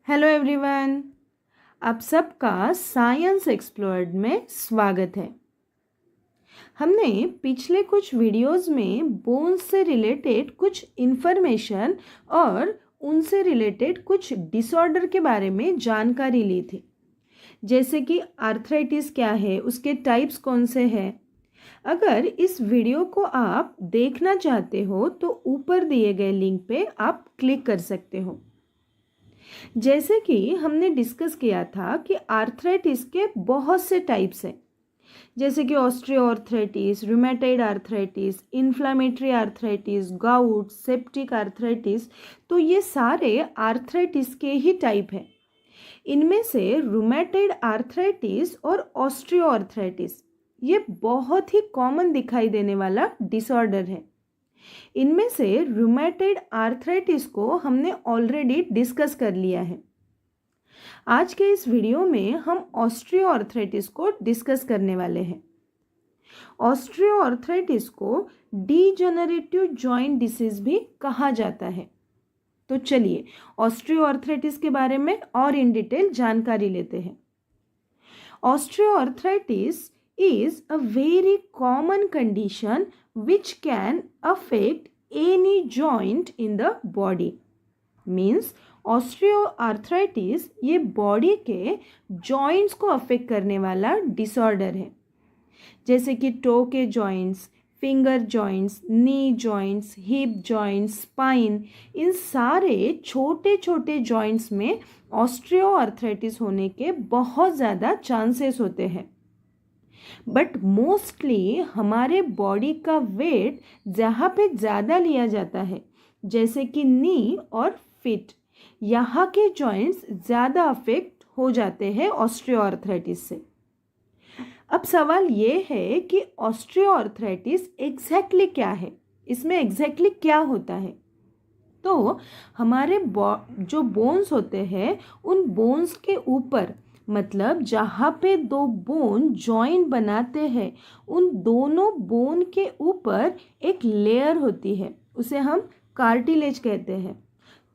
Hello everyone, आप सबका science explored में स्वागत है। हमने पिछले कुछ वीडियोस में बोन्स से रिलेटेड कुछ इन्फॉर्मेशन और उनसे रिलेटेड कुछ डिसऑर्डर के बारे में जानकारी ली थी, जैसे कि आर्थराइटिस क्या है, उसके टाइप्स कौन से हैं। अगर इस वीडियो को आप देखना चाहते हो तो ऊपर दिए गए लिंक पे आप क्लिक कर सकते हो। जैसे कि हमने डिस्कस किया था कि आर्थराइटिस के बहुत से टाइप्स हैं, जैसे कि osteoarthritis, rheumatoid arthritis, inflammatory arthritis, gout, septic arthritis. तो ये सारे आर्थराइटिस के ही टाइप हैं। इनमें से रूमेटॉइड आर्थराइटिस और ऑस्टियोआर्थराइटिस ये बहुत ही कॉमन दिखाई देने वाला डिसऑर्डर है। इनमें से रूमेटॉइड आर्थराइटिस को हमने ऑलरेडी डिस्कस कर लिया है। आज के इस वीडियो में हम ऑस्टियोआर्थराइटिस को डिस्कस करने वाले हैं। ऑस्टियोआर्थराइटिस को डीजेनरेटिव जॉइंट डिसीज भी कहा जाता है। तो चलिए ऑस्टियोआर्थराइटिस के बारे में और इन डिटेल जानकारी लेते हैं। Osteoarthritis is a very common condition which can affect any joint in the body. Means osteoarthritis ये बॉडी के जॉइंट्स को अफेक्ट करने वाला डिसऑर्डर है, जैसे कि टो के जॉइंट्स, फिंगर जॉइंट्स, नी जॉइंट्स, हिप जॉइंट्स, स्पाइन। इन सारे छोटे छोटे जॉइंट्स में ऑस्टियोआर्थराइटिस होने के बहुत ज़्यादा चांसेस होते हैं। बट मोस्टली हमारे बॉडी का वेट जहाँ पे ज़्यादा लिया जाता है, जैसे कि नी और फिट, यहाँ के जॉइंट्स ज़्यादा अफेक्ट हो जाते हैं ऑस्टियोआर्थराइटिस से। अब सवाल ये है कि ऑस्टियोआर्थराइटिस एग्जैक्टली क्या है, इसमें एग्जैक्टली क्या होता है। तो हमारे जो बोन्स होते हैं उन बोन्स के ऊपर, मतलब जहाँ पे दो बोन जॉइंट बनाते हैं, उन दोनों बोन के ऊपर एक लेयर होती है, उसे हम कार्टिलेज कहते हैं।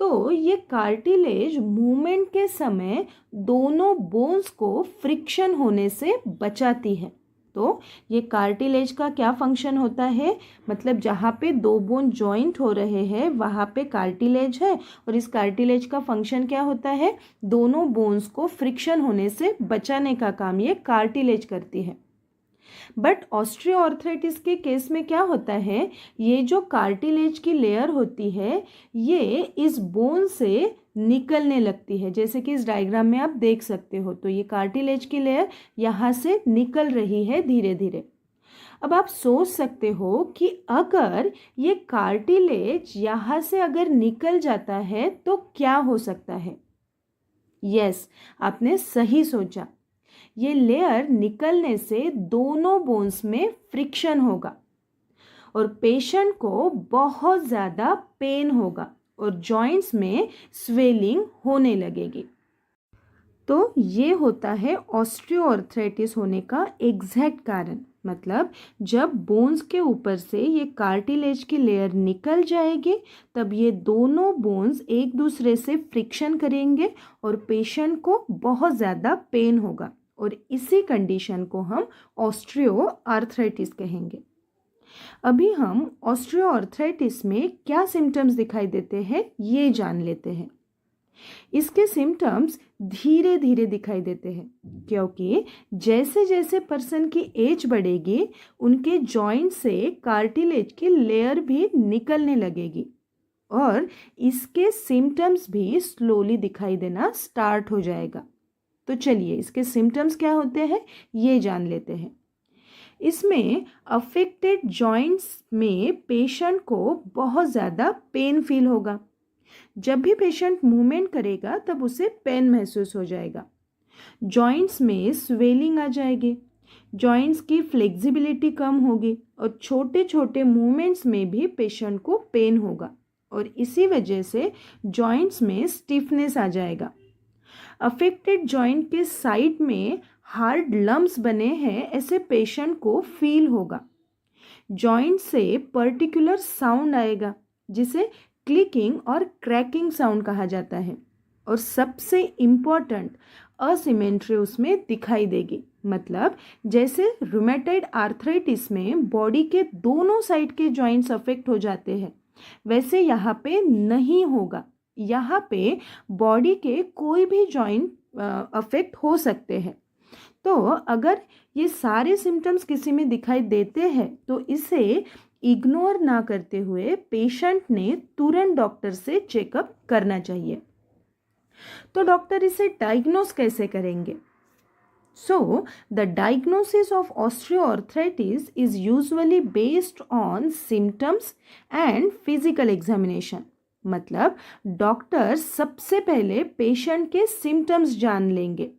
तो ये कार्टिलेज मूवमेंट के समय दोनों बोन्स को फ्रिक्शन होने से बचाती है। तो ये कार्टिलेज का क्या फंक्शन होता है, मतलब जहाँ पे दो बोन जॉइंट हो रहे हैं वहाँ पे कार्टिलेज है, और इस कार्टिलेज का फंक्शन क्या होता है, दोनों बोन्स को फ्रिक्शन होने से बचाने का काम ये कार्टिलेज करती है। बट ऑस्टियोआर्थराइटिस के केस में क्या होता है, ये जो कार्टिलेज की लेयर होती है ये इस बोन से निकलने लगती है, जैसे कि इस डायग्राम में आप देख सकते हो। तो ये कार्टिलेज की लेयर यहाँ से निकल रही है धीरे धीरे। अब आप सोच सकते हो कि अगर ये कार्टिलेज यहाँ से अगर निकल जाता है तो क्या हो सकता है। यस, आपने सही सोचा। ये लेयर निकलने से दोनों बोन्स में फ्रिक्शन होगा और पेशेंट को बहुत ज़्यादा पेन होगा और जॉइंट्स में स्वेलिंग होने लगेगी। तो ये होता है ऑस्टियोआर्थराइटिस होने का एग्जैक्ट कारण। मतलब जब बोन्स के ऊपर से ये कार्टिलेज की लेयर निकल जाएगी तब ये दोनों बोन्स एक दूसरे से फ्रिक्शन करेंगे और पेशेंट को बहुत ज़्यादा पेन होगा, और इसी कंडीशन को हम ऑस्टियोआर्थराइटिस कहेंगे। अभी हम ऑस्टियोआर्थराइटिस में क्या सिम्टम्स दिखाई देते हैं ये जान लेते हैं। इसके सिम्टम्स धीरे धीरे दिखाई देते हैं, क्योंकि जैसे जैसे पर्सन की एज बढ़ेगी उनके जॉइंट से कार्टिलेज की लेयर भी निकलने लगेगी और इसके सिम्टम्स भी स्लोली दिखाई देना स्टार्ट हो जाएगा। तो चलिए इसके सिम्टम्स क्या होते हैं ये जान लेते हैं। इसमें अफेक्टेड जॉइंट्स में पेशेंट को बहुत ज़्यादा पेन फील होगा। जब भी पेशेंट मूवमेंट करेगा तब उसे पेन महसूस हो जाएगा। जॉइंट्स में स्वेलिंग आ जाएगी, जॉइंट्स की फ्लेक्सिबिलिटी कम होगी और छोटे छोटे मूवमेंट्स में भी पेशेंट को पेन होगा और इसी वजह से जॉइंट्स में स्टिफनेस आ जाएगा। अफेक्टेड जॉइंट के साइड में हार्ड लम्प्स बने हैं ऐसे पेशेंट को फील होगा। जॉइंट से पर्टिकुलर साउंड आएगा जिसे क्लिकिंग और क्रैकिंग साउंड कहा जाता है, और सबसे इम्पॉर्टेंट असिमेट्री उसमें दिखाई देगी। मतलब जैसे रूमेटॉइड आर्थराइटिस में बॉडी के दोनों साइड के जॉइंट्स अफेक्ट हो जाते हैं, वैसे यहाँ पे नहीं होगा। यहाँ पे बॉडी के कोई भी जॉइंट अफेक्ट हो सकते हैं। तो अगर ये सारे सिम्टम्स किसी में दिखाई देते हैं तो इसे इग्नोर ना करते हुए पेशेंट ने तुरंत डॉक्टर से चेकअप करना चाहिए। तो डॉक्टर इसे डायग्नोस कैसे करेंगे? So, the diagnosis of osteoarthritis is usually based on symptoms and physical examination. मतलब डॉक्टर सबसे पहले पेशेंट के सिम्टम्स जान लेंगे,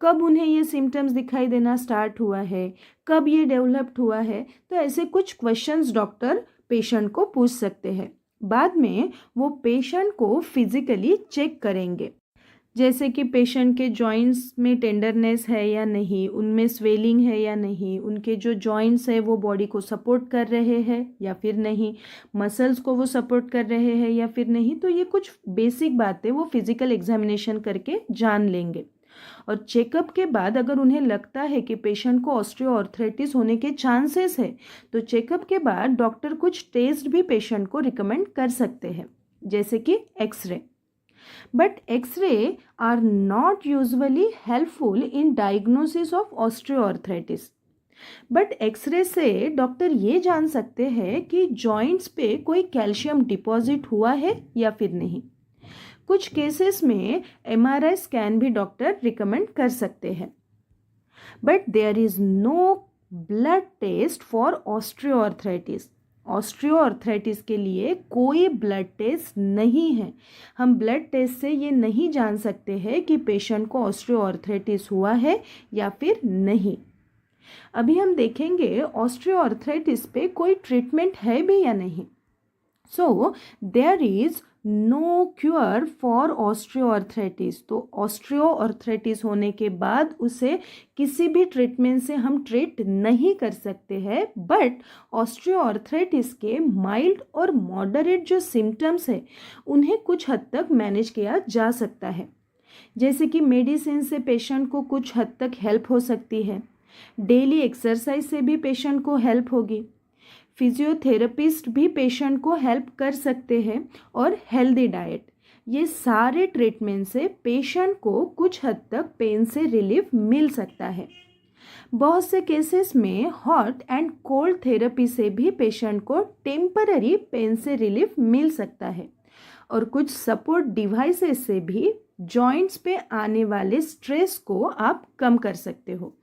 कब उन्हें ये सिम्टम्स दिखाई देना स्टार्ट हुआ है, कब ये डेवलप्ड हुआ है। तो ऐसे कुछ क्वेश्चंस डॉक्टर पेशेंट को पूछ सकते हैं। बाद में वो पेशेंट को फिजिकली चेक करेंगे, जैसे कि पेशेंट के जॉइंट्स में टेंडरनेस है या नहीं, उनमें स्वेलिंग है या नहीं, उनके जो जॉइंट्स है वो बॉडी को सपोर्ट कर रहे हैं या फिर नहीं, मसल्स को वो सपोर्ट कर रहे हैं या फिर नहीं। तो ये कुछ बेसिक बातें वो फिजिकल एग्जामिनेशन करके जान लेंगे। और चेकअप के बाद अगर उन्हें लगता है कि पेशेंट को ऑस्टियोआर्थराइटिस होने के चांसेस है, तो चेकअप के बाद डॉक्टर कुछ टेस्ट भी पेशेंट को रिकमेंड कर सकते हैं, जैसे कि x ray. But X-ray are not usually helpful in diagnosis of osteoarthritis. But x-ray से डॉक्टर ये जान सकते हैं कि जॉइंट्स पे कोई कैल्शियम डिपॉजिट हुआ है या फिर नहीं। कुछ केसेस में MRI स्कैन भी डॉक्टर रिकमेंड कर सकते हैं। But there is no blood test for osteoarthritis. Osteoarthritis के लिए कोई ब्लड टेस्ट नहीं है। हम ब्लड टेस्ट से ये नहीं जान सकते हैं कि पेशेंट को ऑस्टियोआर्थराइटिस हुआ है या फिर नहीं। अभी हम देखेंगे ऑस्टियोआर्थराइटिस पे कोई ट्रीटमेंट है भी या नहीं। So there is no cure for osteoarthritis. तो ऑस्टियोआर्थराइटिस होने के बाद उसे किसी भी ट्रीटमेंट से हम ट्रीट नहीं कर सकते हैं। बट ऑस्टियोआर्थराइटिस के माइल्ड और मॉडरेट जो सिम्टम्स है उन्हें कुछ हद तक मैनेज किया जा सकता है। जैसे कि मेडिसिन से पेशेंट को कुछ हद तक हेल्प हो सकती है, डेली एक्सरसाइज से भी पेशेंट को हेल्प होगी, फिजियोथेरेपिस्ट भी पेशेंट को हेल्प कर सकते हैं, और हेल्दी डाइट। ये सारे ट्रीटमेंट से पेशेंट को कुछ हद तक पेन से रिलीफ मिल सकता है। बहुत से केसेस में हॉट एंड कोल्ड थेरेपी से भी पेशेंट को टेम्पररी पेन से रिलीफ मिल सकता है, और कुछ सपोर्ट डिवाइसेस से भी जॉइंट्स पे आने वाले स्ट्रेस को आप कम कर सकते हो।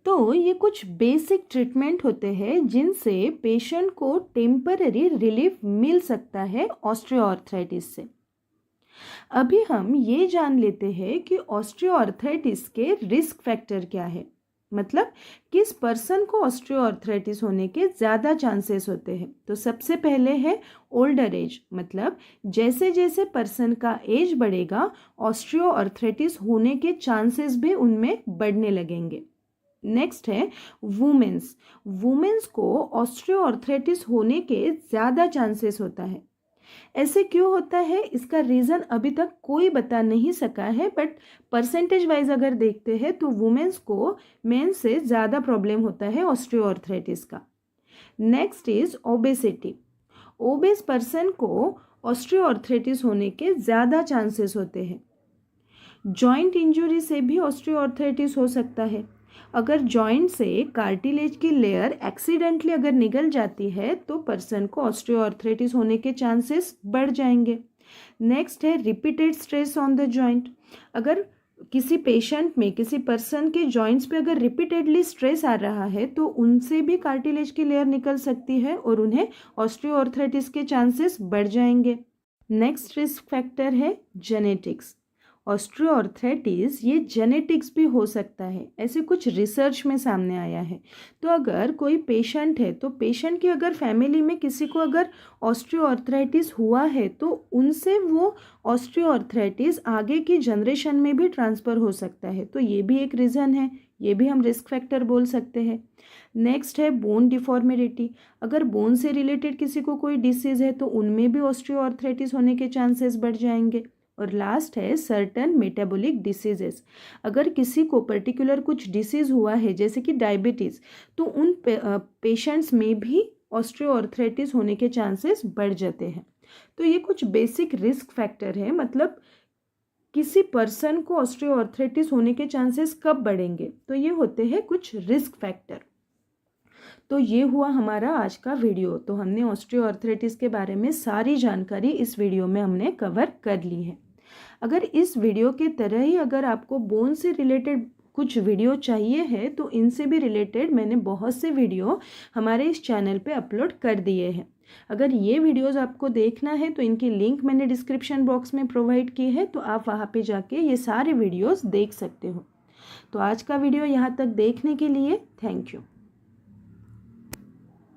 तो ये कुछ बेसिक ट्रीटमेंट होते हैं जिनसे पेशेंट को टेम्पररी रिलीफ मिल सकता है ऑस्टियोआर्थराइटिस से। अभी हम ये जान लेते हैं कि ऑस्टियोआर्थराइटिस के रिस्क फैक्टर क्या है। मतलब किस पर्सन को ऑस्टियोआर्थराइटिस होने के ज़्यादा चांसेस होते हैं। तो सबसे पहले है ओल्डर एज। मतलब जैसे जैसे पर्सन का एज बढ़ेगा ऑस्टियोआर्थराइटिस होने के चांसेस भी उनमें बढ़ने लगेंगे। नेक्स्ट है वुमेन्स। वुमेन्स को ऑस्टियोआर्थराइटिस होने के ज़्यादा चांसेस होता है। ऐसे क्यों होता है, इसका रीज़न अभी तक कोई बता नहीं सका है, बट परसेंटेज वाइज अगर देखते हैं तो वुमेन्स को मेन से ज़्यादा प्रॉब्लम होता है ऑस्टियोआर्थराइटिस का। Next is obesity. Obese person को ऑस्टियोआर्थराइटिस होने के ज़्यादा चांसेस होते हैं। जॉइंट इंजुरी से भी ऑस्टियोआर्थराइटिस हो सकता है। अगर जॉइंट से कार्टिलेज की लेयर एक्सीडेंटली अगर निकल जाती है तो पर्सन को ऑस्टियोआर्थराइटिस होने के चांसेस बढ़ जाएंगे। नेक्स्ट है repeated stress on the joint. अगर किसी पेशेंट में, किसी पर्सन के जॉइंट्स पे अगर रिपीटेडली स्ट्रेस आ रहा है तो उनसे भी कार्टिलेज की लेयर निकल सकती है और उन्हें ऑस्टियोआर्थराइटिस के चांसेस बढ़ जाएंगे। नेक्स्ट रिस्क फैक्टर है जेनेटिक्स। ऑस्टियोआर्थराइटिस ये जेनेटिक्स भी हो सकता है, ऐसे कुछ रिसर्च में सामने आया है। तो अगर कोई पेशेंट है तो पेशेंट की अगर फैमिली में किसी को अगर ऑस्टियोआर्थराइटिस हुआ है तो उनसे वो ऑस्टियोआर्थराइटिस आगे की जनरेशन में भी ट्रांसफ़र हो सकता है। तो ये भी एक रीज़न है, ये भी हम रिस्क फैक्टर बोल सकते हैं। नेक्स्ट है बोन डिफॉर्मिटी। अगर बोन से रिलेटेड किसी को कोई डिसीज़ है तो उनमें भी ऑस्टियोआर्थराइटिस होने के चांसेस बढ़ जाएंगे। और लास्ट है सर्टन मेटाबॉलिक डिसीजेस। अगर किसी को पर्टिकुलर कुछ डिसीज़ हुआ है जैसे कि डायबिटीज़, तो उन पेशेंट्स में भी ऑस्टियोआर्थराइटिस होने के चांसेस बढ़ जाते हैं। तो ये कुछ बेसिक रिस्क फैक्टर है, मतलब किसी पर्सन को ऑस्टियोआर्थराइटिस होने के चांसेस कब बढ़ेंगे, तो ये होते हैं कुछ रिस्क फैक्टर। तो ये हुआ हमारा आज का वीडियो। तो हमने ऑस्टियोआर्थराइटिस के बारे में सारी जानकारी इस वीडियो में हमने कवर कर ली है। अगर इस वीडियो के तरह ही अगर आपको बोन से रिलेटेड कुछ वीडियो चाहिए है तो इनसे भी रिलेटेड मैंने बहुत से वीडियो हमारे इस चैनल पे अपलोड कर दिए हैं। अगर ये वीडियोस आपको देखना है तो इनकी लिंक मैंने डिस्क्रिप्शन बॉक्स में प्रोवाइड की है, तो आप वहाँ पे जाके ये सारे वीडियोस देख सकते हो। तो आज का वीडियो यहाँ तक देखने के लिए थैंक यू।